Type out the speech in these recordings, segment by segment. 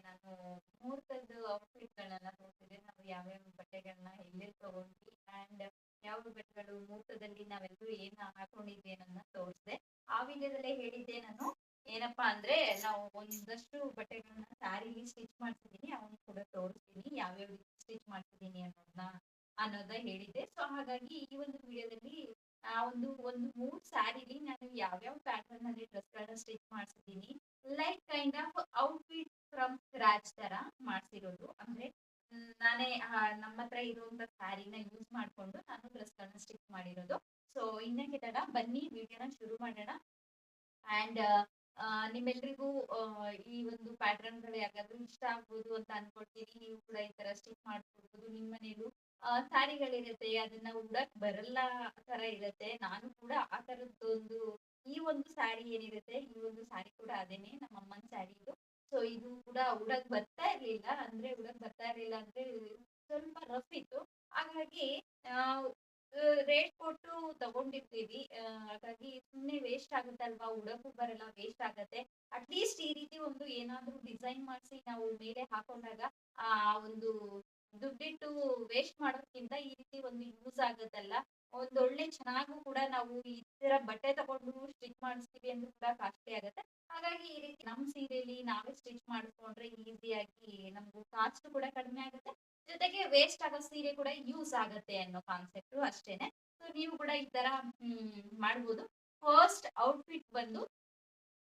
ನಾನು ಮುಹೂರ್ತದ ಔಟ್‌ಫಿಟ್‌ಗಳನ್ನ ತೋರಿಸಿದೆ. ನಾವು ಯಾವ್ಯಾವ ಬಟ್ಟೆಗಳನ್ನ ಎಲ್ಲೆಲ್ಲಿ ತಗೊಂಡ್ವಿ ಆಂಡ್ ಯಾವ ಬಟ್ಟೆಗಳು ಮುಹೂರ್ತದಲ್ಲಿ ನಾವೆಲ್ಲರೂ ಏನ್ ಹಾಕೊಂಡಿದ್ವಿ ಅನ್ನೋದನ್ನ ತೋರಿಸಿದೆ. ಆ ವಿಡಿಯೋದಲ್ಲೇ ಹೇಳಿದ್ದೆ ನಾನು ಏನಪ್ಪಾ ಅಂದ್ರೆ ನಾವು ಒಂದಷ್ಟು ಬಟ್ಟೆಗಳನ್ನ ಸ್ಯಾರಿಲಿ ಸ್ಟಿಚ್ ಮಾಡ್ತಿದ್ದೀನಿ. ಅವನ್ನ ಕೂಡ ತೋರಿಸ್ತೀನಿ. ಯಾವ್ಯಾವ ರೀತಿ ಸ್ಟಿಚ್ ಮಾಡ್ತಿದ್ದೀನಿ ಅನ್ನೋದ ಹೇಳಿದ್ದೆ. ಸೊ ಹಾಗಾಗಿ ಈ ಒಂದು ವಿಡಿಯೋದಲ್ಲಿ ಒಂದು 3 ಸ್ಯಾರಿಲಿ ನಾನು ಯಾವ್ಯಾವ ಪ್ಯಾಟರ್ನ್ ಅಲ್ಲಿ ಡ್ರೆಸ್‌ಗಳನ್ನ ಸ್ಟಿಚ್ ಮಾಡ್ಸಿದ್ದೀನಿ. Like kind of outfit from scratch ತರ ಮಾಡ್ಸಿರೋದು. ಅಂದ್ರೆ ನಾನೇ ನಮ್ಮ ಹತ್ರ ಇರುವಂತ ಸ್ಯಾರಿನ ಯೂಸ್ ಮಾಡ್ಕೊಂಡು ನಾನು ಡ್ರೆಸ್‌ಗಳನ್ನ ಸ್ಟಿಚ್ ಮಾಡಿರೋದು. ಸೊ ಇನ್ನೇಕೆ ತಡ ಬನ್ನಿ ವಿಡಿಯೋನ ಶುರು ಮಾಡೋಣ. ಆಂಡ್ ನಿಮ್ಮೆಲ್ರಿಗೂ ಈ ಒಂದು ಪ್ಯಾಟರ್ನ್‌ಗಳು ಯಾವ್ದಾದ್ರು ಇಷ್ಟ ಆಗ್ಬೋದು ಅಂತ ಅನ್ಕೊಳ್ತೀನಿ. ನೀವು ಕೂಡ ಈ ತರ ಸ್ಟಿಚ್ ಮಾಡ್ಕೊಳ್ಬೋದು. ನಿಮ್ಮ ಮನೇಲೂ ಸ್ಯಾರಿಗಳಿರುತ್ತೆ ಅದನ್ನ ಉಡಕ್ ಬರಲ್ಲ ತರ ಇರುತ್ತೆ. ನಾನು ಕೂಡ ಆ ತರದ್ದೊಂದು ಈ ಒಂದು ಸ್ಯಾರಿ ಏನಿರುತ್ತೆ ಈ ಒಂದು ಸ್ಯಾರಿ ಕೂಡ ಅದೇನೆ ನಮ್ಮ ಅಮ್ಮನ ಸ್ಯಾರಿ ಇದು. ಸೊ ಇದು ಕೂಡ ಉಡಕ್ ಬರ್ತಾ ಇರ್ಲಿಲ್ಲ. ಅಂದ್ರೆ ಉಡಕ್ ಬರ್ತಾ ಇರ್ಲಿಲ್ಲ ಅಂದ್ರೆ ಸ್ವಲ್ಪ ರಫ್ ಇತ್ತು. ಹಾಗಾಗಿ ಆ ರೇಟ್ ಕೊಟ್ಟು ತಗೊಂಡಿರ್ತೀವಿ. ಹಾಗಾಗಿ ಸುಮ್ನೆ ವೇಸ್ಟ್ ಆಗುತ್ತಲ್ವಾ? ಉಡಕ್ಕೂ ಬರಲ್ಲ, ವೇಸ್ಟ್ ಆಗತ್ತೆ. ಅಟ್‌ಲೀಸ್ಟ್ ಈ ರೀತಿ ಒಂದು ಏನಾದ್ರೂ ಡಿಸೈನ್ ಮಾಡ್ಸಿ ನಾವು ಮೇಲೆ ಹಾಕೊಂಡಾಗ ಆ ಒಂದು ದುಡ್ಡಿಟ್ಟು ವೇಸ್ಟ್ ಮಾಡೋದ್ಕಿಂತ ಈ ರೀತಿ ಒಂದು ಯೂಸ್ ಆಗತ್ತಲ್ಲ. ಒಂದೊಳ್ಳೆ ಚೆನ್ನಾಗೂ ಕೂಡ ನಾವು ಈ ತರ ಬಟ್ಟೆ ತಗೊಂಡು ಸ್ಟಿಚ್ ಮಾಡಿಸ್ತೀವಿ ಅಂದ್ರೂ ಕೂಡ ಕಾಸ್ಟ್ಲಿ ಆಗತ್ತೆ. ಹಾಗಾಗಿ ಈ ರೀತಿ ನಮ್ ಸೀರೆಲಿ ನಾವೇ ಸ್ಟಿಚ್ ಮಾಡಿಸ್ಕೊಂಡ್ರೆ ಈಸಿಯಾಗಿ ನಮ್ಗೂ ಕಾಸ್ಟ್ ಕೂಡ ಕಡಿಮೆ ಆಗುತ್ತೆ. ಜೊತೆಗೆ ವೇಸ್ಟ್ ಆಗೋ ಸೀರೆ ಕೂಡ ಯೂಸ್ ಆಗತ್ತೆ ಅನ್ನೋ ಕಾನ್ಸೆಪ್ಟ್ ಅಷ್ಟೇನೆ. ಸೊ ನೀವು ಕೂಡ ಈ ತರ ಮಾಡ್ಬೋದು. ಫಸ್ಟ್ ಔಟ್‌ಫಿಟ್ ಬಂದು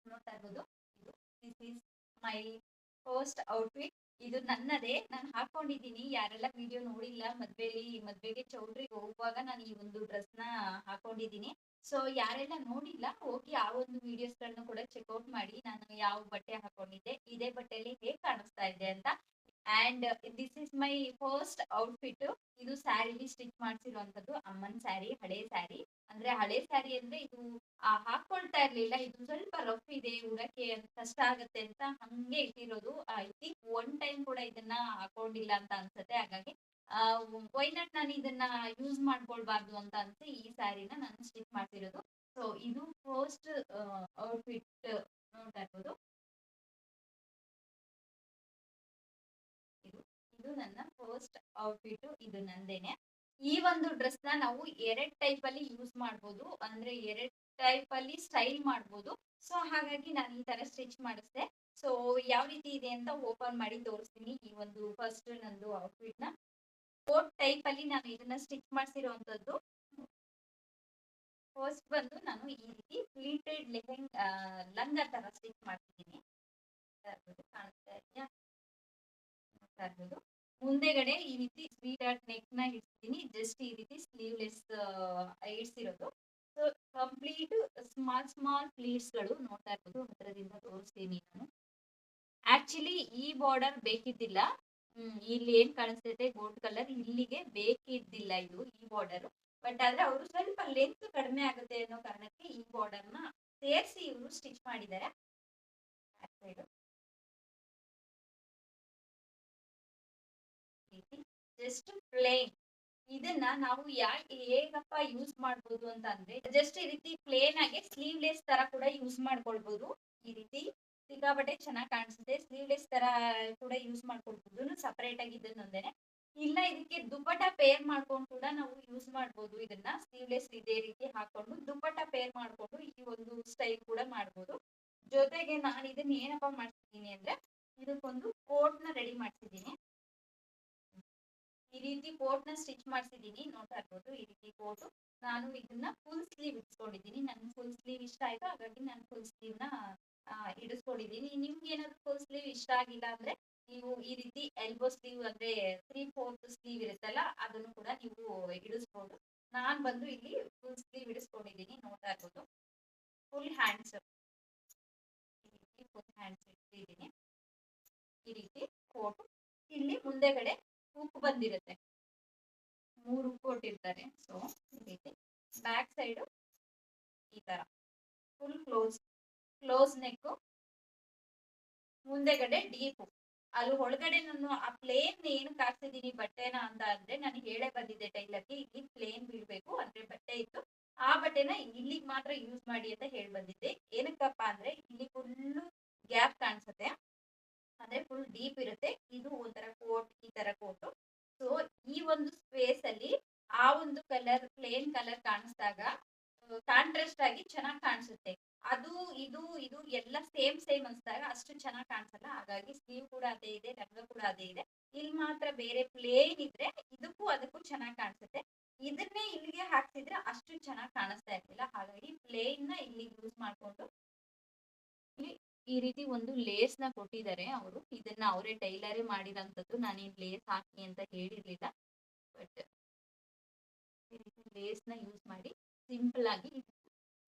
ನೋಡ್ತಾ ಇರ್ಬೋದು. ಇದು this is my first outfit. ಇದು ನನ್ನದೇ. ನಾನು ಹಾಕೊಂಡಿದ್ದೀನಿ. ಯಾರೆಲ್ಲ ವಿಡಿಯೋ ನೋಡಿಲ್ಲ ಮದ್ವೆಗೆ ಚೌಲ್ಟ್ರಿಗೆ ಹೋಗುವಾಗ ನಾನು ಈ ಒಂದು ಡ್ರೆಸ್‌ನ ಹಾಕೊಂಡಿದ್ದೀನಿ. ಸೊ ಯಾರೆಲ್ಲ ನೋಡಿಲ್ಲ ಹೋಗಿ ಆ ಒಂದು ವಿಡಿಯೋಸ್‌ಗಳನ್ನ ಕೂಡ ಚೆಕ್ಔಟ್ ಮಾಡಿ. ನಾನು ಯಾವ ಬಟ್ಟೆ ಹಾಕೊಂಡಿದ್ದೆ, ಇದೇ ಬಟ್ಟೆಯಲ್ಲಿ ಹೇಗ್ ಕಾಣಿಸ್ತಾ ಇದೆ ಅಂತ. And this is my first outfit. ಇದು ಸ್ಯಾರಿಲಿ ಸ್ಟಿಚ್ ಮಾಡ್ಸಿರುವಂತದ್ದು. ಅಮ್ಮನ್ ಸ್ಯಾರಿ, ಹಳೆ ಸ್ಯಾರಿ. ಅಂದ್ರೆ ಹಳೆ ಸ್ಯಾರಿ ಅಂದ್ರೆ ಇದು ಹಾಕೊಳ್ತಾ ಇರ್ಲಿಲ್ಲ. ಇದು ಸ್ವಲ್ಪ ರಫ್ ಇದೆ ಉಡಕ್ಕೆ ಕಷ್ಟ ಆಗತ್ತೆ ಅಂತ ಹಂಗೆ ಇಟ್ಟಿರೋದು. ಐ ಥಿಂಕ್ ಒನ್ ಟೈಮ್ ಕೂಡ ಇದನ್ನ ಹಾಕೊಂಡಿಲ್ಲ ಅಂತ ಅನ್ಸತ್ತೆ. ಹಾಗಾಗಿ ವೈ ನಾಟ್ ನಾನು ಇದನ್ನ ಯೂಸ್ ಮಾಡ್ಕೊಳ್ಬಾರ್ದು ಅಂತ ಅನ್ಸಿ ಈ ಸ್ಯಾರಿನ ನಾನು ಸ್ಟಿಚ್ ಮಾಡ್ತಿರೋದು. ಸೊ ಇದು ಫಸ್ಟ್ ಔಟ್‌ಫಿಟ್ ನೋಡ್ತಾ ಇರ್ಬೋದು. ಇದು ಇದು ನನ್ನ ಫಸ್ಟ್ ಔಟ್‌ಫಿಟ್. ಇದು ನಂದೇನೆ. ಈ ಒಂದು ಡ್ರೆಸ್‌ನ ನಾವು 2 ಟೈಪ್ ಅಲ್ಲಿ ಯೂಸ್ ಮಾಡ್ಬೋದು. ಅಂದ್ರೆ 2 ಟೈಪ್ ಅಲ್ಲಿ ಸ್ಟೈಲ್ ಮಾಡ್ಬೋದು. ಸೊ ಹಾಗಾಗಿ ನಾನು ಈ ತರ ಸ್ಟಿಚ್ ಮಾಡಿಸ್ದೆ. ಸೊ ಯಾವ ರೀತಿ ಇದೆ ಅಂತ ಓಪನ್ ಮಾಡಿ ತೋರಿಸ್ತೀನಿ. ಈ ಒಂದು ಫಸ್ಟ್ ನಂದು ಔಟ್‌ಫಿಟ್‌ನ 4 ಟೈಪ್ ಅಲ್ಲಿ ನಾನು ಇದನ್ನ ಸ್ಟಿಚ್ ಮಾಡ್ಸಿರುವಂತದ್ದು. ಫಸ್ಟ್ ಬಂದು ನಾನು ಈ ರೀತಿ ಪ್ಲೀಟೆಡ್ ಲಂಗ ತರ ಸ್ಟಿಚ್ ಮಾಡ್ತಿದ್ದೀನಿ. ಕಾಣಿಸ್ತಾ ಇದೆಯಾ? ನೋಡ್ತಾ ಇರ್ಬೋದು. ಮುಂದೆಗಡೆ ಈ ರೀತಿ ಸ್ವೀಟ್ ಆರ್ಟ್ ನೆಕ್ ನ ಇಡ್ತೀನಿ. ಜಸ್ಟ್ ಈ ರೀತಿ ಸ್ಲೀವ್ಲೆಸ್ ಇಡ್ಸಿರೋದು. ಸೊ ಕಂಪ್ಲೀಟ್ ಸ್ಮಾಲ್ ಪ್ಲೀಟ್ಸ್ ಗಳು ನೋಡ್ತಾ ಇರ್ಬೋದು. ಹತ್ರದಿಂದ ತೋರಿಸ್ತೀನಿ ನಾನು. ಆಕ್ಚುಲಿ ಈ ಬಾರ್ಡರ್ ಬೇಕಿದ್ದಿಲ್ಲ. ಇಲ್ಲಿ ಏನ್ ಕಾಣಿಸ್ತೈತೆ ಗೋಲ್ಡ್ ಕಲರ್ ಇಲ್ಲಿಗೆ ಬೇಕಿದ್ದಿಲ್ಲ ಇದು ಈ ಬಾರ್ಡರ್. ಬಟ್ ಆದ್ರೆ ಅವರು ಸ್ವಲ್ಪ ಲೆಂತ್ ಕಡಿಮೆ ಆಗುತ್ತೆ ಅನ್ನೋ ಕಾರಣಕ್ಕೆ ಈ ಬಾರ್ಡರ್ ನ ಸೇರಿಸಿ ಇವರು ಸ್ಟಿಚ್ ಮಾಡಿದ್ದಾರೆ. Back side just plane. ಇದನ್ನ ನಾವು ಹೇಗಪ್ಪ ಯೂಸ್ ಮಾಡ್ಬೋದು ಅಂತ ಅಂದ್ರೆ ಜಸ್ಟ್ ಈ ರೀತಿ ಪ್ಲೇನ್ ಆಗಿ ಸ್ಲೀವ್ಲೆಸ್ ತರ ಕೂಡ ಯೂಸ್ ಮಾಡ್ಕೊಳ್ಬೋದು. ಈ ರೀತಿ ಸಿಕ್ಕಾಪಟ್ಟೆ ಚೆನ್ನಾಗಿ ಕಾಣಿಸುತ್ತೆ. ಸ್ಲೀವ್ಲೆಸ್ ತರ ಕೂಡ ಯೂಸ್ ಮಾಡ್ಕೊಳ್ಬೋದು ಸಪರೇಟ್ ಆಗಿ ಇದನ್ನೊಂದೇನೆ. ಇಲ್ಲ ಇದಕ್ಕೆ ದುಪ್ಪಟ್ಟ ಪೇರ್ ಮಾಡ್ಕೊಂಡು ಕೂಡ ನಾವು ಯೂಸ್ ಮಾಡ್ಬೋದು. ಇದನ್ನ ಸ್ಲೀವ್ಲೆಸ್ ಇದೇ ರೀತಿ ಹಾಕೊಂಡು ದುಪ್ಪಟ್ಟ ಪೇರ್ ಮಾಡ್ಕೊಂಡು ಈ ಒಂದು ಸ್ಟೈಲ್ ಕೂಡ ಮಾಡ್ಬೋದು. ಜೊತೆಗೆ ನಾನು ಇದನ್ನ ಏನಪ್ಪಾ ಮಾಡ್ತಿದ್ದೀನಿ ಅಂದ್ರೆ ಇದಕ್ಕೊಂದು ಕೋಟ್ ನ ರೆಡಿ ಮಾಡ್ತಿದ್ದೀನಿ. ಈ ರೀತಿ ಕೋಟ್ ನ ಸ್ಟಿಚ್ ಮಾಡ್ಸಿದೀನಿ. ನೋಡ್ತಾ ಇರ್ಬೋದು ಈ ರೀತಿ ಕೋಟ್. ನಾನು ಇದನ್ನ ಫುಲ್ ಸ್ಲೀವ್ ಇಡ್ಸ್ಕೊಂಡಿದ್ದೀನಿ. ನನ್ಗೆ ಫುಲ್ ಸ್ಲೀವ್ ಇಷ್ಟ ಆಯ್ತು. ಹಾಗಾಗಿ ನಾನು ಫುಲ್ ಸ್ಲೀವ್ ನ ಇಡಿಸ್ಕೊಂಡಿದ್ದೀನಿ. ನಿಮ್ಗೆ ಏನಾದ್ರು ಫುಲ್ ಸ್ಲೀವ್ ಇಷ್ಟ ಆಗಿಲ್ಲ ಅಂದ್ರೆ ನೀವು ಈ ರೀತಿ ಎಲ್ಬೋ ಸ್ಲೀವ್ ಅಂದ್ರೆ 3/4 ಸ್ಲೀವ್ ಇರುತ್ತಲ್ಲ ಅದನ್ನು ಕೂಡ ನೀವು ಇಡಿಸ್ಬೋದು. ನಾನ್ ಬಂದು ಇಲ್ಲಿ ಫುಲ್ ಸ್ಲೀವ್ ಇಡಿಸ್ಕೊಂಡಿದ್ದೀನಿ. ನೋಡ್ತಾ ಇರ್ಬೋದು ಫುಲ್ ಹ್ಯಾಂಡ್ಸ್. ಈ ರೀತಿ ಫುಲ್ ಹ್ಯಾಂಡ್ಸ್ ಇಟ್ಟಿದ್ದೀನಿ. ಈ ರೀತಿ ಕೋಟ್. ಇಲ್ಲಿ ಮುಂದೆಗಡೆ ಹುಕ್ ಬಂದಿರುತ್ತೆ. 3 ಹುಕ್ ಕೊಟ್ಟಿರ್ತಾರೆ. ಸೊ ಈ ರೀತಿ ಬ್ಯಾಕ್ ಸೈಡ್ ಈ ತರ ಫುಲ್ ಕ್ಲೋಸ್ ನೆಕ್. ಮುಂದೆಗಡೆ ಡೀಪ್. ಅಲ್ಲಿ ಒಳಗಡೆ ನಾನು ಆ ಪ್ಲೇನ್ ಏನು ಕಾಡ್ತಿದ್ದೀನಿ ಬಟ್ಟೆನ ಅಂತ ಅಂದ್ರೆ ನಾನು ಹೇಳೇ ಬಂದಿದ್ದೆ ಟೈಲರ್ಗೆ ಇಲ್ಲಿ ಪ್ಲೇನ್ ಬಿಡ್ಬೇಕು ಅಂದ್ರೆ ಬಟ್ಟೆ ಇತ್ತು. ಆ ಬಟ್ಟೆನ ಇಲ್ಲಿಗೆ ಮಾತ್ರ ಯೂಸ್ ಮಾಡಿ ಅಂತ ಹೇಳಿ ಬಂದಿದ್ದೆ. ಏನಕ್ಕಪ್ಪ ಅಂದ್ರೆ ಇಲ್ಲಿ ಫುಲ್ಲು ಗ್ಯಾಪ್ ಕಾಣಿಸುತ್ತೆ. ಅಂದ್ರೆ ಫುಲ್ ಡೀಪ್ ಇರುತ್ತೆ, ಇದು ಒಂಥರ ಕೋಟ್ ಈ ತರ ಕೋಟು. ಸೊ ಈ ಒಂದು ಸ್ಪೇಸ್ ಅಲ್ಲಿ ಆ ಒಂದು ಕಲರ್ ಪ್ಲೇನ್ ಕಲರ್ ಕಾಣಿಸಿದಾಗ ಕಾಂಟ್ರಾಸ್ಟ್ ಆಗಿ ಚೆನ್ನಾಗಿ ಕಾಣಿಸುತ್ತೆ. ಅದು ಇದು ಇದು ಎಲ್ಲ ಸೇಮ್ ಸೇಮ್ ಅನ್ಸ್ದಾಗ ಅಷ್ಟು ಚೆನ್ನಾಗಿ ಕಾಣಿಸಲ್ಲ. ಹಾಗಾಗಿ ಸ್ಲೀವ್ ಕೂಡ ಅದೇ ಇದೆ, ಲಂಗ ಕೂಡ ಅದೇ ಇದೆ. ಇಲ್ಲಿ ಮಾತ್ರ ಬೇರೆ ಪ್ಲೇನ್ ಇದ್ರೆ ಇದಕ್ಕೂ ಅದಕ್ಕೂ ಚೆನ್ನಾಗಿ ಕಾಣಿಸುತ್ತೆ. ಇದನ್ನೇ ಇಲ್ಲಿಗೆ ಹಾಕ್ಸಿದ್ರೆ ಅಷ್ಟು ಚೆನ್ನಾಗಿ ಕಾಣಿಸ್ತಾ ಇರ್ಲಿಲ್ಲ. ಹಾಗಾಗಿ ಪ್ಲೇನ್ ನ ಇಲ್ಲಿ ಯೂಸ್ ಮಾಡ್ಕೊಂಡು ಇಲ್ಲಿ ಈ ರೀತಿ ಒಂದು ಲೇಸ್ ನ ಕೊಟ್ಟಿದ್ದಾರೆ ಅವರು. ಇದನ್ನ ಅವರೇ ಟೈಲರೇ ಮಾಡಿರೋಂಥದ್ದು. ನಾನೇನ್ ಲೇಸ್ ಹಾಕಿ ಅಂತ ಹೇಳಿರ್ಲಿಲ್ಲ. ಬಟ್ ಈ ರೀತಿ ಲೇಸ್ ನ ಯೂಸ್ ಮಾಡಿ ಸಿಂಪಲ್ ಆಗಿ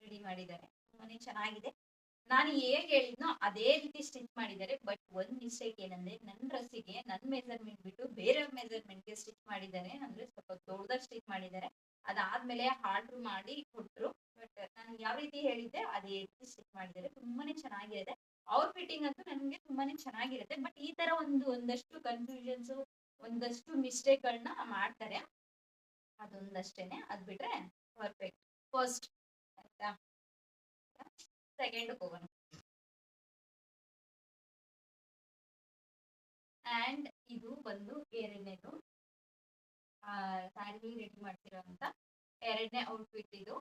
ರೆಡಿ ಮಾಡಿದ್ದಾರೆ. ತುಂಬಾನೇ ಚೆನ್ನಾಗಿದೆ. ನಾನು ಹೇಗೆ ಹೇಳಿದ್ನೋ ಅದೇ ರೀತಿ ಸ್ಟಿಚ್ ಮಾಡಿದ್ದಾರೆ. ಬಟ್ ಒಂದ್ ಮಿಸ್ಟೇಕ್ ಏನಂದ್ರೆ ನನ್ನ ಡ್ರೆಸ್ಸಿಗೆ ನನ್ನ ಮೆಜರ್ಮೆಂಟ್ ಬಿಟ್ಟು ಬೇರೆ ಮೆಜರ್ಮೆಂಟ್ ಗೆ ಸ್ಟಿಚ್ ಮಾಡಿದ್ದಾರೆ. ಅಂದ್ರೆ ಸ್ವಲ್ಪ ದೊಡ್ಡದಾಗಿ ಸ್ಟಿಚ್ ಮಾಡಿದ್ದಾರೆ. ಅದಾದ್ಮೇಲೆ ಆರ್ಡರ್ ಮಾಡಿ ಕೊಟ್ರು. ಬಟ್ ನಾನು ಯಾವ ರೀತಿ ಹೇಳಿದ್ದೆ ಅದೇ ರೀತಿ ಸ್ಟಿಚ್ ಮಾಡಿದ್ದಾರೆ. ತುಂಬಾನೇ ಚೆನ್ನಾಗಿದೆ. ಅವ್ರ ಫಿಟ್ಟಿಂಗ್ ಅಂತೂ ನನಗೆ ತುಂಬಾನೇ ಚೆನ್ನಾಗಿರುತ್ತೆ. ಬಟ್ ಈ ತರ ಒಂದಷ್ಟು ಕನ್ಫ್ಯೂಷನ್ಸ್, ಒಂದಷ್ಟು ಮಿಸ್ಟೇಕ್ ಗಳನ್ನ ಮಾಡ್ತಾರೆ. ಅದೊಂದಷ್ಟೇನೆ. ಅದ್ ಬಿಟ್ರೆ ಪರ್ಫೆಕ್ಟ್. ಫಸ್ಟ್ ಆಯ್ತಾ, ಸೆಕೆಂಡ್ ಹೋಗೋಣ. ಅಂಡ್ ಇದು ಬಂದು ಎರಡನೇದು ಸ್ಯಾರಿ ರೆಡಿ ಮಾಡ್ತಿರೋಂತ ಎರಡನೇ ಔಟ್ಫಿಟ್ ಇದು.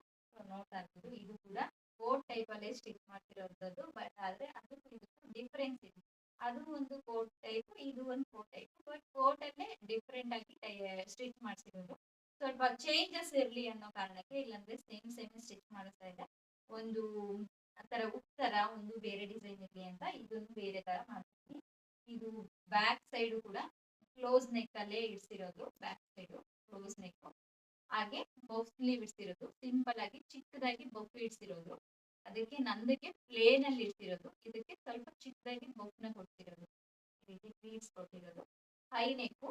ನೋಡ್ತಾ ಇರ್ಬೋದು, ಇದು ಕೂಡ ಕೋಟ್ ಟೈಪ್ ಅಲ್ಲೇ ಸ್ಟಿಚ್ ಮಾಡ್ತಿರೋಂಥದ್ದು. ಬಟ್ ಆದ್ರೆ ಅದಕ್ಕೂ ಇದಕ್ಕೂ ಡಿಫ್ರೆನ್ಸ್ ಇದೆ. ಅದು ಒಂದು ಕೋಟ್ ಟೈಪ್, ಇದು ಒಂದು ಕೋಟ್ ಟೈಪ್. ಬಟ್ ಕೋಟ್ ಅಲ್ಲೇ ಡಿಫ್ರೆಂಟ್ ಆಗಿ ಸ್ಟಿಚ್ ಮಾಡಿಸಿರೋದು. ಸ್ವಲ್ಪ ಚೇಂಜಸ್ ಇರ್ಲಿ ಅನ್ನೋ ಕಾರಣಕ್ಕೆ, ಇಲ್ಲಾಂದ್ರೆ ಸೇಮ್ ಸೇಮ್ ಸ್ಟಿಚ್ ಮಾಡಿಸ್ತಾ ಇದೆ. ಒಂದು ಆತರ ತರ ಒಂದು ಬೇರೆ ಡಿಸೈನ್ ಇರ್ಲಿ ಅಂತ ಇದೊಂದು ಬೇರೆ ತರ ಮಾಡ್ತೀನಿ. ಇದು ಬ್ಯಾಕ್ ಸೈಡ್ ಕೂಡ ಕ್ಲೋಸ್ ನೆಕ್ ಅಲ್ಲೇ ಇಡ್ಸಿರೋದು. ಬ್ಯಾಕ್ ಸೈಡ್ ಕ್ಲೋಸ್ ನೆಕ್, ಹಾಗೆ ಬಫ್ ಸ್ಲೀವ್ ಇಡ್ಸಿರೋದು. ಸಿಂಪಲ್ ಆಗಿ ಚಿಕ್ಕದಾಗಿ ಬಫ್ ಇಡ್ಸಿರೋದು. ಅದಕ್ಕೆ ನಂದಕ್ಕೆ ಪ್ಲೇನ್ ಅಲ್ಲಿ ಇಡ್ಸಿರೋದು. ಇದಕ್ಕೆ ಸ್ವಲ್ಪ ಚಿಕ್ಕದಾಗಿ ಬಫ್ ನ ಕೊಡ್ತಿರೋದು. ಈ ರೀತಿ ಪ್ಲೀಟ್ಸ್ ಕೊಟ್ಟಿರೋದು. ಹೈ ನೆಕ್,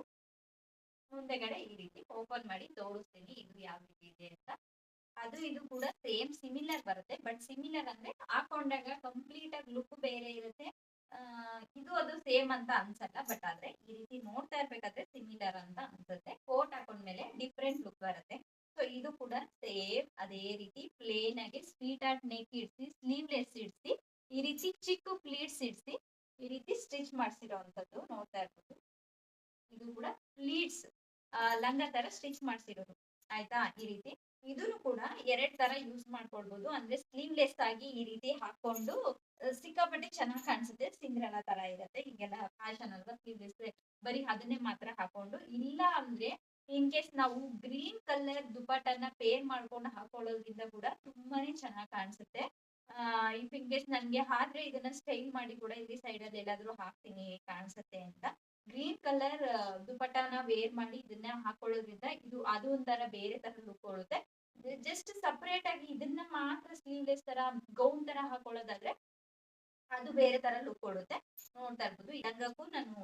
ಮುಂದೆಗಡೆ ಈ ರೀತಿ ಓಪನ್ ಮಾಡಿ ತೋರಿಸ್ತೀನಿ ಇದು ಯಾವ ರೀತಿ ಇದೆ ಅಂತ. ಅದು ಇದು ಕೂಡ ಸೇಮ್ ಸಿಮಿಲರ್ ಬರುತ್ತೆ. ಬಟ್ ಸಿಮಿಲರ್ ಅಂದ್ರೆ ಹಾಕೊಂಡಾಗ ಕಂಪ್ಲೀಟ್ ಆಗಿ ಲುಕ್ ಬೇರೆ ಇರುತ್ತೆ. ಇದು ಅದು ಸೇಮ್ ಅಂತ ಅನ್ಸಲ್ಲ. ಬಟ್ ಆದ್ರೆ ಈ ರೀತಿ ನೋಡ್ತಾ ಇರ್ಬೇಕಾದ್ರೆ ಸಿಮಿಲರ್ ಅಂತ ಅನ್ಸುತ್ತೆ. ಕೋಟ್ ಹಾಕೊಂಡ್ಮೇಲೆ ಡಿಫ್ರೆಂಟ್ ಲುಕ್ ಬರುತ್ತೆ. ಸೊ ಇದು ಕೂಡ ಸೇಮ್ ಅದೇ ರೀತಿ ಪ್ಲೇನ್ ಆಗಿ ಸ್ವೀಟ್ ಆರ್ಟ್ ನೆಕ್ ಇಡ್ಸಿ, ಸ್ಲೀವ್ಲೆಸ್ ಇಡ್ಸಿ, ಈ ರೀತಿ ಚಿಕ್ಕ ಪ್ಲೀಟ್ಸ್ ಇಡ್ಸಿ, ಈ ರೀತಿ ಸ್ಟಿಚ್ ಮಾಡಿಸಿರೋ ಅಂತದ್ದು ನೋಡ್ತಾ ಇರ್ಬೋದು. ಇದು ಕೂಡ ಪ್ಲೀಟ್ಸ್ ಲಂಗ ತರ ಸ್ಟಿಚ್ ಮಾಡಿಸಿರೋದು. ಆಯ್ತಾ, ಈ ರೀತಿ ಇದನ್ನು ಕೂಡ ಎರಡ್ ತರ ಯೂಸ್ ಮಾಡ್ಕೊಳ್ಬಹುದು. ಅಂದ್ರೆ ಸ್ಲೀವ್ಲೆಸ್ ಆಗಿ ಈ ರೀತಿ ಹಾಕೊಂಡು ಸಿಕ್ಕಾಪಟ್ಟೆ ಚೆನ್ನಾಗಿ ಕಾಣಿಸುತ್ತೆ. ಸಿಂಡ್ರೆಲಾ ತರ ಇರುತ್ತೆ. ಈಗೆಲ್ಲ ಫ್ಯಾಷನ್ ಅಲ್ವಾ ಸ್ಲೀವ್ಲೆಸ್, ಬರೀ ಅದನ್ನೇ ಮಾತ್ರ ಹಾಕೊಂಡು. ಇಲ್ಲ ಅಂದ್ರೆ ಇನ್ ಕೇಸ್ ನಾವು ಗ್ರೀನ್ ಕಲರ್ ದುಪಟ್ಟನ್ನ ಪೇರ್ ಮಾಡ್ಕೊಂಡು ಹಾಕೊಳ್ಳೋದ್ರಿಂದ ಕೂಡ ತುಂಬಾನೇ ಚೆನ್ನಾಗಿ ಕಾಣಿಸುತ್ತೆ. ಇಫ್ ಇನ್ ಕೇಸ್ ನನ್ಗೆ ಆದ್ರೆ ಇದನ್ನ ಸ್ಟೈಲ್ ಮಾಡಿ ಕೂಡ ಇಲ್ಲಿ ಸೈಡ್ ಅಲ್ಲಿ ಎಲ್ಲಾದ್ರೂ ಹಾಕ್ತೀನಿ ಕಾಣಿಸುತ್ತೆ ಅಂತ. ಗ್ರೀನ್ ಕಲರ್ ದುಪಟ್ಟಾನ ವೇರ್ ಮಾಡಿ ಇದನ್ನ ಹಾಕೊಳ್ಳೋದ್ರಿಂದ ಇದು ಅದು ಒಂಥರ ಬೇರೆ ತರ ಲುಕ್ ಕೊಡುತ್ತೆ. ಜಸ್ಟ್ ಸಪರೇಟ್ ಆಗಿ ಇದನ್ನ ಮಾತ್ರ ಸ್ಲೀವ್ಲೆಸ್ ತರ ಗೌನ್ ತರ ಹಾಕೊಳ್ಳೋದಾದ್ರೆ ಅದು ಬೇರೆ ತರ ಲುಕ್ ಕೊಡುತ್ತೆ. ನೋಡ್ತಾ ಇರ್ಬೋದು, ಲಂಗಕ್ಕೂ ನಾನು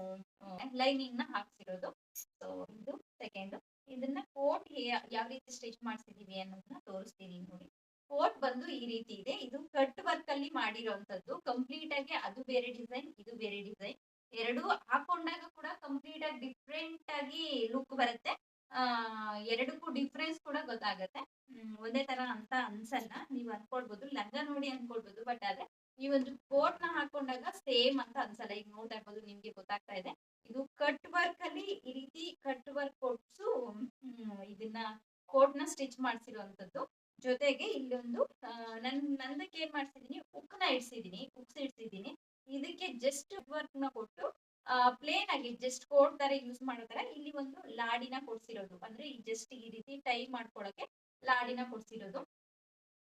ಲೈನಿಂಗ್ ನ ಹಾಕ್ಸಿರೋದು. ಸೊ ಇದು ಸೆಕೆಂಡ್. ಇದನ್ನ ಕೋಟ್ ಯಾವ ರೀತಿ ಸ್ಟಿಚ್ ಮಾಡ್ಸಿದೀವಿ ಅನ್ನೋದನ್ನ ತೋರಿಸ್ತೀನಿ ನೋಡಿ. ಕೋಟ್ ಬಂದು ಈ ರೀತಿ ಇದೆ. ಇದು ಕಟ್ ವರ್ಕ್ ಅಲ್ಲಿ ಮಾಡಿರೋಂಥದ್ದು. ಕಂಪ್ಲೀಟ್ ಆಗಿ ಅದು ಬೇರೆ ಡಿಸೈನ್, ಇದು ಬೇರೆ ಡಿಸೈನ್. ಎರಡು ಹಾಕೊಂಡಾಗ ಕೂಡ ಕಂಪ್ಲೀಟ್ ಆಗಿ ಡಿಫ್ರೆಂಟ್ ಆಗಿ ಲುಕ್ ಬರುತ್ತೆ. ಎರಡಕ್ಕೂ ಡಿಫ್ರೆನ್ಸ್ ಕೂಡ ಗೊತ್ತಾಗುತ್ತೆ. ಒಂದೇ ತರ ಅಂತ ಅನ್ಸಲ್ಲ. ನೀವ್ ಅನ್ಕೊಳ್ಬಹುದು, ಲಂಗ ನೋಡಿ ಅನ್ಕೊಳ್ಬಹುದು. ಬಟ್ ಆದ್ರೆ ಈ ಒಂದು ಕೋಟ್ ನ ಹಾಕೊಂಡಾಗ ಸೇಮ್ ಅಂತ ಅನ್ಸಲ್ಲ. ಈಗ ನೋಡ್ತಾ ಇರ್ಬೋದು, ನಿಮ್ಗೆ ಗೊತ್ತಾಗ್ತಾ ಇದೆ. ಇದು ಕಟ್ ವರ್ಕ್ ಅಲ್ಲಿ ಈ ರೀತಿ ಕಟ್ ವರ್ಕ್ ಕೊಡ್ಸು ಇದನ್ನ ಕೋಟ್ ನ ಸ್ಟಿಚ್ ಮಾಡ್ಸಿರುವಂತದ್ದು. ಜೊತೆಗೆ ಇಲ್ಲೊಂದು ನಂದಕ್ಕೆ ಏನ್ ಮಾಡ್ಸಿದೀನಿ, ಉಕ್ನ ಇಡ್ಸಿದೀನಿ, ಉಕ್ಸ್ ಇಡ್ಸಿದೀನಿ. ಇದಕ್ಕೆ ಜಸ್ಟ್ ವರ್ಕ್ ನ ಕೊಟ್ಟು ಪ್ಲೇನ್ ಆಗಿ ಜಸ್ಟ್ ಕೋಟ್ ತರ ಯೂಸ್ ಮಾಡೋ ತರ ಇಲ್ಲಿ ಒಂದು ಲಾಡಿನ ಕೊಡ್ಸಿರೋದು. ಅಂದ್ರೆ ಜಸ್ಟ್ ಈ ರೀತಿ ಟೈ ಮಾಡ್ಕೊಳಕ್ಕೆ ಲಾಡಿನ ಕೊಡ್ಸಿರೋದು.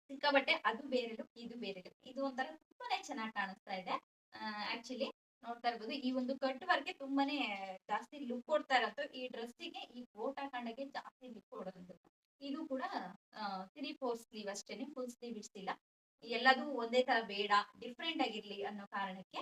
ಸಿಕ್ಕಾಬಟ್ಟೆ ಅದು ಬೇರೆ ಲುಕ್, ಇದು ಬೇರೆ ಲುಕ್. ಇದು ಒಂಥರ ತುಂಬಾನೇ ಚೆನ್ನಾಗಿ ಕಾಣಿಸ್ತಾ ಇದೆ. ಆಕ್ಚುಲಿ ನೋಡ್ತಾ ಇರ್ಬೋದು, ಈ ಒಂದು ಕಟ್ ವರ್ಕ್ ತುಂಬಾನೇ ಜಾಸ್ತಿ ಲುಕ್ ಕೊಡ್ತಾ ಇರೋದು. ಈ ಡ್ರೆಸ್ಸಿಗೆ ಈ ಕೋಟ್ ಹಾಕೊಂಡಾಗೆ ಜಾಸ್ತಿ ಲುಕ್ ಕೊಡೋದು. ಇದು ಕೂಡ 3/4 ಸ್ಲೀವ್ ಅಷ್ಟೇನೆ, ಫುಲ್ ಸ್ಲೀವ್ ಇಡ್ಸಿಲ್ಲ. ಎಲ್ಲದೂ ಒಂದೇ ತರ ಬೇಡ, ಡಿಫ್ರೆಂಟ್ ಆಗಿರ್ಲಿ ಅನ್ನೋ ಕಾರಣಕ್ಕೆ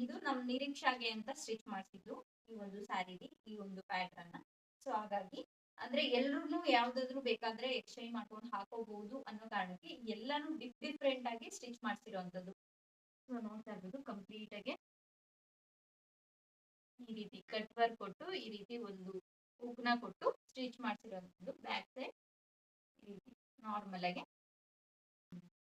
ಇದು ನಮ್ ನಿರೀಕ್ಷಾಗೆ ಅಂತ ಸ್ಟಿಚ್ ಮಾಡಿಸಿದ್ದು ಈ ಒಂದು ಸ್ಯಾರಿಗೆ, ಈ ಒಂದು ಪ್ಯಾಟರ್ನ್. ಸೊ ಹಾಗಾಗಿ ಅಂದ್ರೆ ಎಲ್ರು ಯಾವ್ದಾದ್ರು ಬೇಕಾದ್ರೆ ಎಕ್ಸ್ಚೇಂಜ್ ಮಾಡ್ಕೊಂಡು ಹಾಕೋಬಹುದು ಅನ್ನೋ ಕಾರಣಕ್ಕೆ ಎಲ್ಲಾನು ಡಿಫ್ರೆಂಟ್ ಆಗಿ ಸ್ಟಿಚ್ ಮಾಡಿಸಿರುವಂತದ್ದು. ಸೊ ನೋಡ್ತಾ ಇರ್ಬೋದು, ಕಂಪ್ಲೀಟ್ ಆಗಿ ಈ ರೀತಿ ಕಟ್ ವರ್ಕ್ ಕೊಟ್ಟು ಈ ರೀತಿ ಒಂದು ಹೂಕ್ನ ಕೊಟ್ಟು ಸ್ಟಿಚ್ ಮಾಡಿಸಿರುವಂತದ್ದು. ಬ್ಯಾಕ್ ಸೈಡ್ ಈ ರೀತಿ ನಾರ್ಮಲ್ ಆಗಿ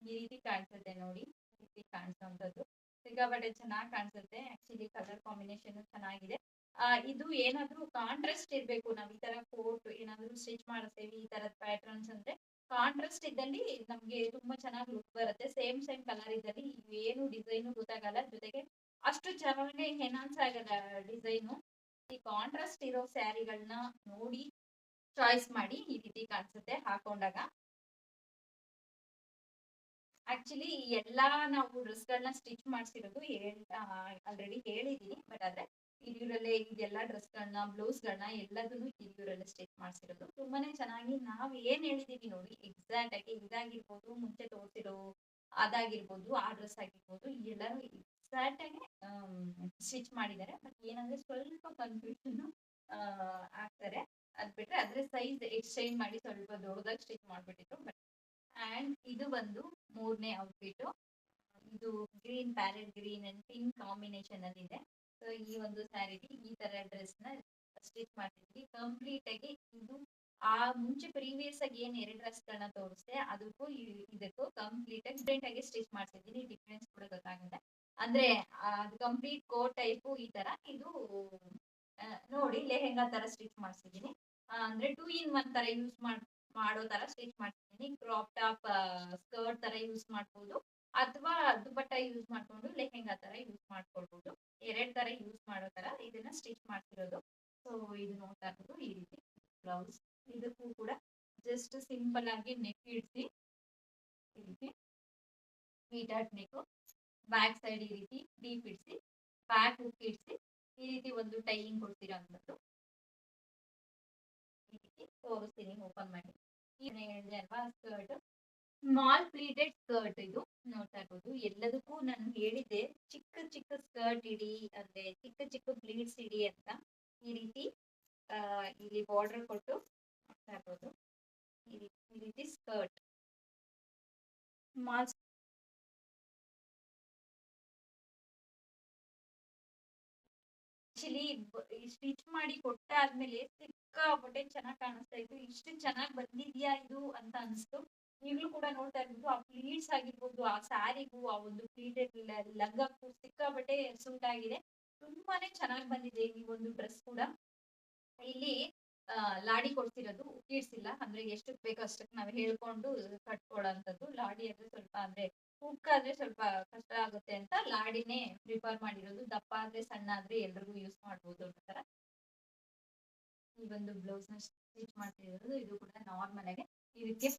ಈ ರೀತಿ ಕಾಣಿಸುತ್ತೆ ನೋಡಿ. ಈ ರೀತಿ ಕಾಣಿಸುವಂತದ್ದು. ಸಿಕ್ಕಾಪಟ್ಟೆ ಚೆನ್ನಾಗ್ ಕಾಣಿಸುತ್ತೆ. ಆಕ್ಚುಲಿ ಕಲರ್ ಕಾಂಬಿನೇಷನ್ ಚೆನ್ನಾಗಿದೆ. ಇದು ಏನಾದ್ರೂ ಕಾಂಟ್ರಾಸ್ಟ್ ಇರ್ಬೇಕು. ನಾವ್ ಈ ತರ ಕೋಟ್ ಏನಾದ್ರು ಸ್ಟಿಚ್ ಮಾಡಿಸ್ತೀವಿ ಈ ತರದ್ ಪ್ಯಾಟರ್ನ್ಸ್ ಅಂದ್ರೆ ಕಾಂಟ್ರಾಸ್ಟ್ ಇದ್ದಲ್ಲಿ ನಮ್ಗೆ ತುಂಬಾ ಚೆನ್ನಾಗಿ ಲುಕ್ ಬರುತ್ತೆ. ಸೇಮ್ ಸೇಮ್ ಕಲರ್ ಇದ್ದಲ್ಲಿ ಏನು ಡಿಸೈನು ಗೊತ್ತಾಗಲ್ಲ. ಜೊತೆಗೆ ಅಷ್ಟು ಚೆನ್ನಾಗಿ ಎನ್ಹಾನ್ಸ್ ಆಗಲ್ಲ ಡಿಸೈನು. ಈ ಕಾಂಟ್ರಾಸ್ಟ್ ಇರೋ ಸ್ಯಾರಿಗಳನ್ನ ನೋಡಿ ಚಾಯ್ಸ್ ಮಾಡಿ ಈ ರೀತಿ ಕಾಣಿಸುತ್ತೆ ಹಾಕೊಂಡಾಗ. ಆಕ್ಚುಲಿ ಎಲ್ಲಾ ನಾವು ಡ್ರೆಸ್‌ಗಳನ್ನ ಸ್ಟಿಚ್ ಮಾಡ್ಸಿರೋದು ಆಲ್ರೆಡಿ ಹೇಳಿದೀನಿ. ಬಟ್ ಆದ್ರೆ ಹಿರಿಯೂರಲ್ಲೇ ಇದೆಲ್ಲಾ ಡ್ರೆಸ್‌ಗಳನ್ನ, ಬ್ಲೌಸ್‌ಗಳನ್ನ ಎಲ್ಲದನ್ನು ಹಿರಿಯೂರಲ್ಲೇ ಸ್ಟಿಚ್ ಮಾಡ್ಸಿರೋದು. ತುಂಬಾನೇ ಚೆನ್ನಾಗಿ ನಾವ್ ಏನ್ ಹೇಳಿದೀವಿ ನೋಡಿ ಎಕ್ಸಾಕ್ಟ್ ಆಗಿ ಇದಾಗಿರ್ಬೋದು, ಮುಂಚೆ ತೋರ್ಸಿರೋ ಅದಾಗಿರ್ಬೋದು, ಆ ಡ್ರೆಸ್ ಆಗಿರ್ಬೋದು ಎಲ್ಲಾನು ಎಕ್ಸಾಕ್ಟ್ ಆಗಿ ಸ್ಟಿಚ್ ಮಾಡಿದ್ದಾರೆ. ಬಟ್ ಏನಂದ್ರೆ ಸ್ವಲ್ಪ ಕನ್ಫ್ಯೂಷನ್ ಆಗ್ತಾರೆ. ಅದ್ ಬಿಟ್ರೆ ಅದ್ರ ಸೈಜ್ ಎಕ್ಸ್ಚೇಂಜ್ ಮಾಡಿ ಸ್ವಲ್ಪ ದೊಡ್ಡದಾಗಿ ಸ್ಟಿಚ್ ಮಾಡ್ಬಿಟ್ಟಿದ್ರು. ಬಟ್ ಅಂಡ್ ಇದು ಬಂದು ಮೂರನೇ ಔಟ್‌ಫಿಟ್. ಇದು green parrot green and pink combination ಅಲ್ಲಿ ಇದೆ. ಸೊ ಈ ಒಂದು ಸ್ಯಾರಿಗೆ ಈ ತರ ಡ್ರೆಸ್ ನ ಸ್ಟಿಚ್ ಮಾಡ್ತಿದ್ವಿ ಕಂಪ್ಲೀಟ್ ಆಗಿ. ಇದು ಆ ಮುಂಚೆ ಪ್ರೀವಿಯಸ್ ಆಗಿ ಏನ್ ಎರಡು ಡ್ರೆಸ್ ಗಳನ್ನ ತೋರಿಸ್ದೆ ಅದಕ್ಕೂ ಇದಕ್ಕೂ ಕಂಪ್ಲೀಟ್ ಆಗಿ ಡಿಫ್ರೆಂಟ್ ಆಗಿ ಸ್ಟಿಚ್ ಮಾಡ್ತಿದ್ದೀನಿ. ಡಿಫ್ರೆನ್ಸ್ ಕೂಡ ಗೊತ್ತಾಗುತ್ತೆ. ಅಂದ್ರೆ ಅದು ಕಂಪ್ಲೀಟ್ ಕೋಟ್ ಟೈಪ್ ಈ ತರ ಇದು ನೋಡಿ ಲೆಹೆಂಗಾ ತರ ಸ್ಟಿಚ್ ಮಾಡ್ಸಿದೀನಿ. ಅಂದ್ರೆ 2 ಇನ್ 1 ತರ ಯೂಸ್ ಮಾಡೋ ತರ ಸ್ಟಿಚ್ ಮಾಡ್ತಿದ್ದೀನಿ. ಕ್ರಾಪ್ ಟಾಪ್ ಸ್ಕರ್ಟ್ ತರ ಯೂಸ್ ಮಾಡ್ಬೋದು ಅಥವಾ ದುಪಟ್ಟ ಯೂಸ್ ಮಾಡ್ಕೊಂಡು ಲೆಹೆಂಗಾ ತರ ಯೂಸ್ ಮಾಡ್ಕೊಳ್ಬೋದು. ಎರಡ್ ತರ ಯೂಸ್ ಮಾಡೋ ತರ ಇದನ್ನ ಸ್ಟಿಚ್ ಮಾಡ್ತಿರೋದು. ಸೊ ಇದು ನೋಡ್ತಾ ಇರೋದು ಈ ರೀತಿ ಬ್ಲೌಸ್. ಇದಕ್ಕೂ ಕೂಡ ಜಸ್ಟ್ ಸಿಂಪಲ್ ಆಗಿ ನೆಕ್ ಇಡ್ಸಿ ಈ ರೀತಿ ಸ್ವೀಟ್ ನೆಕ್, ಬ್ಯಾಕ್ ಸೈಡ್ ಈ ರೀತಿ ಡೀಪ್ ಇಡ್ಸಿ, ಬ್ಯಾಕ್ ಹುಕ್ ಇಡ್ಸಿ ಈ ರೀತಿ ಒಂದು ಟೈಯಿಂಗ್ ಕೊಡ್ತೀರಾ ಅಂದ್ಬಿಟ್ಟು ಈ ರೀತಿ ತೋರಿಸ್ತೀನಿ ಓಪನ್ ಮಾಡಿ. ಈಗ ಹೇಳಿದೆ ಅಲ್ವಾ ಸ್ಕರ್ಟ್, ಸ್ಮಾಲ್ ಪ್ಲೀಟೆಡ್ ಸ್ಕರ್ಟ್ ಇದು ನೋಡ್ತಾ ಇರ್ಬೋದು. ಎಲ್ಲದಕ್ಕೂ ನಾನು ಹೇಳಿದ್ದೆ ಚಿಕ್ಕ ಚಿಕ್ಕ ಸ್ಕರ್ಟ್ ಇಡಿ ಅಂದ್ರೆ ಚಿಕ್ಕ ಚಿಕ್ಕ ಪ್ಲೀಟ್ಸ್ ಇಡಿ ಅಂತ. ಈ ರೀತಿ ಇಲ್ಲಿ ಬಾರ್ಡರ್ ಕೊಟ್ಟು ನೋಡ್ತಾ ಇರ್ಬೋದು. ಈ ರೀತಿ ಸ್ಕರ್ಟ್ ಸ್ಮಾಲ್ ಆಕ್ಚುಲಿ ಸ್ಟಿಚ್ ಮಾಡಿ ಕೊಟ್ಟಾದ್ಮೇಲೆ ಸಿಕ್ಕಾಪಟ್ಟೆ ಚೆನ್ನಾಗ್ ಕಾಣಿಸ್ತಾ ಇತ್ತು. ಇಷ್ಟು ಚೆನ್ನಾಗ್ ಬಂದಿದ್ಯಾ ಇದು ಅಂತ ಅನ್ಸ್ತು. ಈಗ್ಲೂ ಕೂಡ ನೋಡ್ತಾ ಇರ್ಬೋದು ಆ ಪ್ಲೀಟ್ಸ್ ಆಗಿರ್ಬೋದು, ಆ ಸ್ಯಾರಿಗೂ ಆ ಒಂದು ಪ್ಲೀಟೆಡ್ ಲಂಗಕ್ಕೂ ಸಿಕ್ಕಾಪಟ್ಟೆ ಸೂಟ್ ಆಗಿದೆ. ತುಂಬಾನೇ ಚೆನ್ನಾಗ್ ಬಂದಿದೆ ಈ ಒಂದು ಡ್ರೆಸ್ ಕೂಡ. ಇಲ್ಲಿ ಲಾಡಿ ಕೊಡ್ತಿರೋದು ಉಕ್ಕಿಡ್ಸಿಲ್ಲ. ಅಂದ್ರೆ ಎಷ್ಟಕ್ ಬೇಕೋ ಅಷ್ಟಕ್ ನಾವ್ ಹೇಳ್ಕೊಂಡು ಕಟ್ಕೊಳೋಂಥದ್ದು. ಲಾಡಿ ಆದ್ರೆ ಸ್ವಲ್ಪ ಅಂದ್ರೆ ಹುಕ್ ಆದ್ರೆ ಸ್ವಲ್ಪ ಕಷ್ಟ ಆಗುತ್ತೆ ಅಂತ ಲಾಡಿನೇ ಪ್ರಿಫರ್ ಮಾಡಿರೋದು. ದಪ್ಪ ಆದ್ರೆ ಸಣ್ಣ ಆದ್ರೆ ಎಲ್ರಿಗೂ ಯೂಸ್ ಮಾಡ್ಬೋದು ಅನ್ನೋ ತರ ಈ ಒಂದು ಬ್ಲೌಸ್ ನ ಸ್ಟಿಚ್ ಮಾಡ್ತಿರೋದು. ಇದು ಕೂಡ ನಾರ್ಮಲ್ ಆಗಿ ಇದಕ್ಕೆ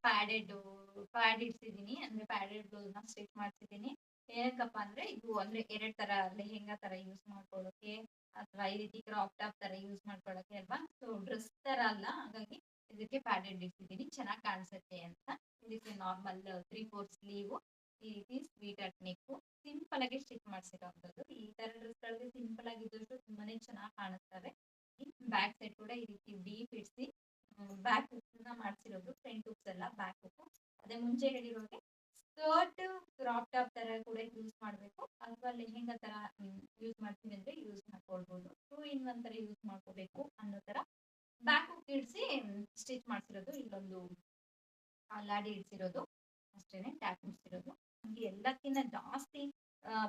ಪ್ಯಾಡ್ ಇಡ್ಸಿದೀನಿ. ಅಂದ್ರೆ ಪ್ಯಾಡೆಡ್ ಬ್ಲೌಸ್ ನ ಸ್ಟಿಚ್ ಮಾಡ್ತಿದ್ದೀನಿ. ಏನಕ್ಕಪ್ಪ ಅಂದ್ರೆ ಇದು ಅಂದ್ರೆ ಎರಡ್ ತರ ಲೆಹೆಂಗಾ ತರ ಯೂಸ್ ಮಾಡ್ಕೊಳ್ಳೋಕೆ ಅಥವಾ ಈ ರೀತಿ ಕ್ರಾಪ್ ಟಾಪ್ ತರ ಯೂಸ್ ಮಾಡ್ಕೊಳ್ಳೋಕೆ ಅಲ್ವಾ. ಸೊ ಡ್ರೆಸ್ ತರ ಅಲ್ಲ, ಹಾಗಾಗಿ ಇದಕ್ಕೆ ಪ್ಯಾಡೆಡ್ ಇಡ್ಸಿದೀನಿ ಚೆನ್ನಾಗಿ ಕಾಣಿಸುತ್ತೆ ಅಂತ. ಇದಕ್ಕೆ ನಾರ್ಮಲ್ 3/4 ಸ್ಲೀವ್ ಈ ರೀತಿ ಸ್ವೀಟ್ ನೆಕ್ ಸಿಂಪಲ್ ಆಗಿ ಸ್ಟಿಚ್ ಮಾಡ್ಸಿರೋಂಥದ್ದು. ಈ ತರ ಡ್ರೆಸ್ ಗಳಿಗೆ ಸಿಂಪಲ್ ಆಗಿದ್ದಷ್ಟು ತುಂಬಾನೇ ಚೆನ್ನಾಗಿ ಕಾಣಿಸ್ತವೆ. ಬ್ಯಾಕ್ ಸೈಡ್ ಕೂಡ ಈ ರೀತಿ ಡೀಪ್ ಇಡ್ಸಿ ಬ್ಯಾಕ್ ಹುಕ್ ನ ಮಾಡ್ಸಿರೋದು. ಫ್ರಂಟ್ ಹುಕ್ಸ್ ಎಲ್ಲ ಬ್ಯಾಕ್ ಹುಕ್. ಅದೇ ಮುಂಚೆ ಹೇಳಿರೋಗೆ ಸ್ಕರ್ಟ್ ಕ್ರಾಪ್ ಟಾಪ್ ತರ ಕೂಡ ಯೂಸ್ ಮಾಡ್ಬೇಕು ಅಥವಾ ಲೆಹೆಂಗಾ ತರ ಯೂಸ್ ಮಾಡ್ತೀನಿ ಅಂದ್ರೆ ಯೂಸ್ ಮಾಡ್ಕೊಳ್ಬಹುದು. 2 ಇನ್ 1 ತರ ಯೂಸ್ ಮಾಡ್ಕೋಬೇಕು ಅನ್ನೋ ತರ ಬ್ಯಾಕ್ ಹುಕ್ ಇಡ್ಸಿ ಸ್ಟಿಚ್ ಮಾಡ್ಸಿರೋದು. ಇಲ್ಲೊಂದು ಲಾಡಿ ಇಡ್ಸಿರೋದು ಅಷ್ಟೇನೆ, ಟ್ಯಾಪ್ ಮುಡ್ಸಿರೋದು. ನಮ್ಗೆ ಎಲ್ಲಕ್ಕಿಂತ ಜಾಸ್ತಿ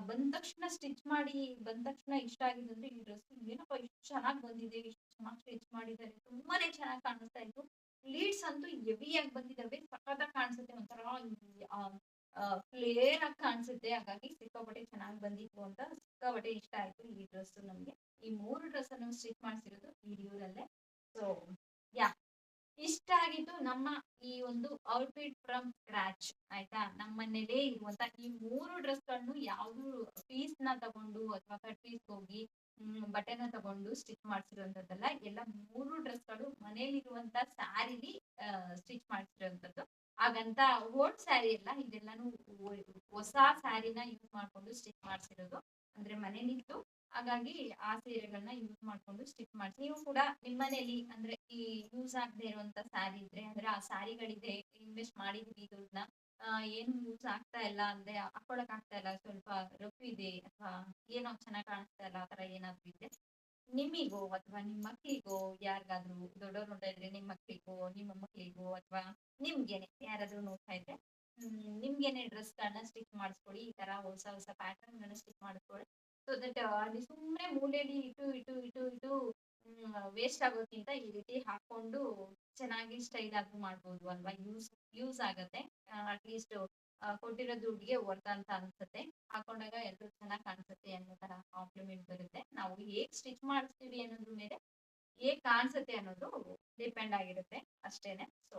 ಬಂದ ತಕ್ಷಣ ಸ್ಟಿಚ್ ಮಾಡಿ ಬಂದ ತಕ್ಷಣ ಇಷ್ಟ ಆಗಿದೆ ಅಂದ್ರೆ ಈ ಡ್ರೆಸ್ ಏನಪ್ಪ ಇಷ್ಟು ಚೆನ್ನಾಗಿ ಬಂದಿದೆ, ಇಷ್ಟು ಚೆನ್ನಾಗಿ ಸ್ಟಿಚ್ ಮಾಡಿದ್ದಾರೆ, ತುಂಬಾನೇ ಚೆನ್ನಾಗಿ ಕಾಣಿಸ್ತಾ ಇತ್ತು. ಲೀಡ್ಸ್ ಅಂತೂ ಹೆವಿಯಾಗಿ ಬಂದಿದ್ದಾವೆ, ಸಖತ್ತಾಗಿ ಕಾಣಿಸುತ್ತೆ. ಒಂಥರ ಕ್ಲಿಯರ್ ಆಗಿ ಕಾಣಿಸುತ್ತೆ. ಹಾಗಾಗಿ ಸಿಕ್ಕಾಪಟ್ಟೆ ಚೆನ್ನಾಗಿ ಬಂದಿತ್ತು ಅಂತ ಸಿಕ್ಕಾಪಟ್ಟೆ ಇಷ್ಟ ಆಯ್ತು ಈ ಡ್ರೆಸ್ ನಮ್ಗೆ. ಈ 3 ಡ್ರೆಸ್ ಅನ್ನು ಸ್ಟಿಚ್ ಮಾಡಿಸಿರೋದು ಹಿರಿಯೂರಲ್ಲೇ. ಸೊ ಯಾ ಇಷ್ಟ ಆಗಿದ್ದು ನಮ್ಮ ಈ ಒಂದು ಔಟ್‌ಫಿಟ್ ಫ್ರಮ್ ಸ್ಕ್ರಾಚ್ ಆಯ್ತಾ. ನಮ್ಮನೇಲೇ ಇರುವಂತ ಈ 3 ಡ್ರೆಸ್‌ಗಳನ್ನು ಯಾವ್ದು ಪೀಸ್‌ನ ತಗೊಂಡು ಅಥವಾ ಕಟ್ ಪೀಸ್ ಹೋಗಿ ಬಟ್ಟೆನ ತಗೊಂಡು ಸ್ಟಿಚ್ ಮಾಡ್ಸಿರೋಂಥದ್ದಲ್ಲ. ಎಲ್ಲ 3 ಡ್ರೆಸ್‌ಗಳು ಮನೇಲಿರುವಂತ ಸ್ಯಾರಿಲಿ ಸ್ಟಿಚ್ ಮಾಡ್ಸಿರೋಂಥದ್ದು. ಹಾಗಂತ ಓಲ್ಡ್ ಸ್ಯಾರಿ ಅಲ್ಲ, ಇದೆಲ್ಲಾನು ಹೊಸ ಸ್ಯಾರಿನ ಯೂಸ್ ಮಾಡ್ಕೊಂಡು ಸ್ಟಿಚ್ ಮಾಡ್ಸಿರೋದು. ಅಂದ್ರೆ ಮನೇಲಿತ್ತು ಹಾಗಾಗಿ ಆ ಸೀರೆಗಳನ್ನ ಯೂಸ್ ಮಾಡ್ಕೊಂಡು ಸ್ಟಿಚ್ ಮಾಡ್ಸಿ. ನೀವು ಕೂಡ ನಿಮ್ಮನೇಲಿ ಅಂದ್ರೆ ಈ ಯೂಸ್ ಆಗದೆ ಇರುವಂತ ಸ್ಯಾರಿ ಇದ್ರೆ ಅಂದ್ರೆ ಆ ಸ್ಯಾರಿಗಳಿದೆ ಇನ್ವೆಸ್ಟ್ ಮಾಡಿದೀವಿ ದುಡ್ಡನ್ನ ಏನು ಯೂಸ್ ಆಗ್ತಾ ಇಲ್ಲ ಅಂದ್ರೆ ಹಾಕೊಳಕ್ ಆಗ್ತಾ ಇಲ್ಲ, ಸ್ವಲ್ಪ ರಫ್ ಇದೆ ಅಥವಾ ಏನೋ ಚೆನ್ನಾಗ್ ಕಾಣಿಸ್ತಾ ಇಲ್ಲ ಆ ತರ ಏನಾದ್ರು ಇದ್ರೆ ನಿಮಿಗೋ ಅಥವಾ ನಿಮ್ ಮಕ್ಳಿಗೋ ಯಾರಿಗಾದ್ರೂ ದೊಡ್ಡವ್ರು ನೋಡ್ತಾ ಇದ್ರೆ ನಿಮ್ ಮಕ್ಳಿಗೋ ನಿಮ್ಮ ಮಕ್ಳಿಗೋ ಅಥವಾ ನಿಮ್ಗೇನೆ ಯಾರಾದ್ರೂ ನೋಡ್ತಾ ಇದ್ರೆ ನಿಮ್ಗೇನೆ ಡ್ರೆಸ್‌ಗಳನ್ನ ಸ್ಟಿಚ್ ಮಾಡಿಸ್ಕೊಡಿ. ಈ ತರ ಹೊಸ ಹೊಸ ಪ್ಯಾಟರ್ನ್‌ಗಳನ್ನ ಸ್ಟಿಚ್ ಮಾಡಿಸ್ಕೊಡಿ. ಸೊ ದಟ್ ಅಲ್ಲಿ ಸುಮ್ನೆ ಮೂಲೆಯಲ್ಲಿ ಇಟ್ಟು ವೇಸ್ಟ್ ಆಗೋದ್ಕಿಂತ ಈ ರೀತಿ ಹಾಕೊಂಡು ಚೆನ್ನಾಗಿ ಸ್ಟೈಲ್ ಆಗಿ ಮಾಡ್ಬೋದು ಅಲ್ವಾ? ಯೂಸ್ ಆಗತ್ತೆ. ಅಟ್ ಲೀಸ್ಟ್ ಕೊಟ್ಟಿರೋ ದುಡ್ಡಿಗೆ ವರ್ತ್ ಅಂತ ಅನ್ಸುತ್ತೆ. ಹಾಕೊಂಡಾಗ ಎಲ್ರು ಚೆನ್ನಾಗ್ ಕಾಣ್ಸುತ್ತೆ ಅನ್ನೋ ತರ ಕಾಂಪ್ಲಿಮೆಂಟ್ ಬರುತ್ತೆ. ನಾವು ಹೇಗ್ ಸ್ಟಿಚ್ ಮಾಡಿಸ್ತೀವಿ ಅನ್ನೋದ್ರ ಮೇಲೆ ಹೇಗ್ ಕಾಣ್ಸುತ್ತೆ ಅನ್ನೋದು ಡಿಪೆಂಡ್ ಆಗಿರುತ್ತೆ ಅಷ್ಟೇನೆ. ಸೊ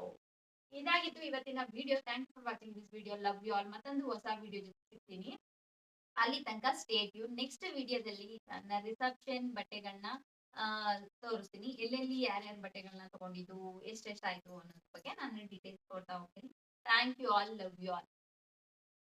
ಇದಾಗಿತ್ತು ಇವತ್ತಿನ video. Thanks for watching this video. Love you all. ಮತ್ತೊಂದು ಹೊಸ ವಿಡಿಯೋ ಜೊತೆ ಸಿಗ್ತೀನಿ. ಅಲ್ಲಿ ತನಕ ಸ್ಟೇ ಟ್ಯೂನ್. ನೆಕ್ಸ್ಟ್ ವಿಡಿಯೋದಲ್ಲಿ ನನ್ನ ರಿಸೆಪ್ಷನ್ ಬಟ್ಟೆಗಳನ್ನ ತೋರಿಸ್ತೀನಿ. ಎಲ್ಲೆಲ್ಲಿ ಯಾರ್ಯಾರು ಬಟ್ಟೆಗಳನ್ನ ತಗೊಂಡಿದ್ದು, ಎಷ್ಟೆಷ್ಟಾಯ್ತು ಅನ್ನೋದ್ರ ಬಗ್ಗೆ ನಾನು ಡೀಟೇಲ್ಸ್ ಕೊಡ್ತಾ ಹೋಗ್ತೀನಿ. Thank you all. Love you all.